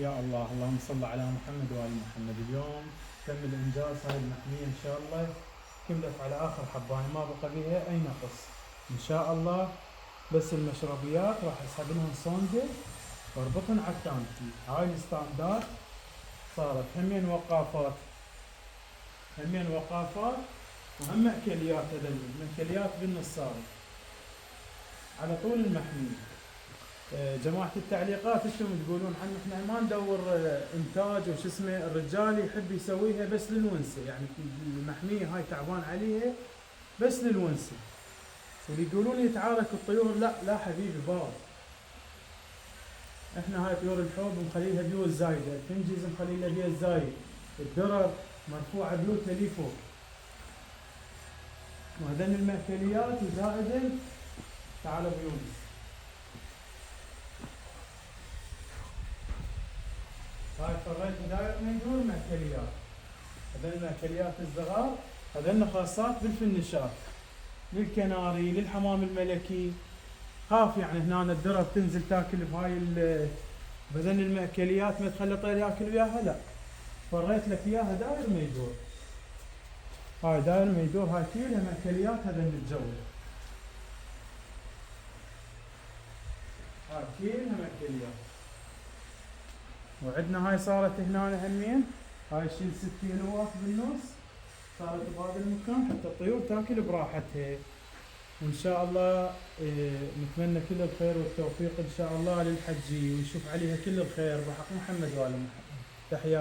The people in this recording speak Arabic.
يا الله، اللهم صل على محمد وآل محمد. اليوم تم الإنجاز هاي المحمية إن شاء الله، كملت على آخر حبة، ما بقى بها أي نقص إن شاء الله. بس المشربيات راح أسحب لهم صندة واربطهم على التانكي. هاي الستاندات صارت همين وقافات، همين وقافات وهم مأكليات. هذول المأكليات بالنص صارت على طول المحمية. جماعة التعليقات انتم تقولون عنه احنا ما ندور انتاج وش اسمه، الرجال يحب يسويها بس للونسة، يعني المحمية هاي تعبان عليها بس للونسة. واللي يقولون يتعارك الطيور، لا لا حبيبي بار، احنا هاي طيور الحوض مخليلها بيوت زايدة، الفنجز مخليلها بيوت زايد، الدرر مرفوعة بيوتها لي فوق، وهذين المأكليات وزائدا. تعالوا بيونس، هاي فريت داير ما يدور مأكليات. هذين المأكليات الصغار هذين خاصات بالفنشات، للكناري للحمام الملكي. خاف يعني هنا الدرة بتنزل تاكل بهاي بذن المأكليات، ما تخلي طير ياكل وياها، لا فريت لك اياها داير ما يدور. هاي داير ما يدور، هاي كلها مأكليات هذين الجو، هاي كلها مأكليات. وعندنا هاي صارت هنا همين، هاي شيل 6 كيلوات بالنص، صارت بهذا المكان حتى الطيور تاكل براحتها. وان شاء الله نتمنى كل الخير والتوفيق ان شاء الله للحجي، ونشوف عليها كل الخير بحق محمد وآل محمد. تحياتي.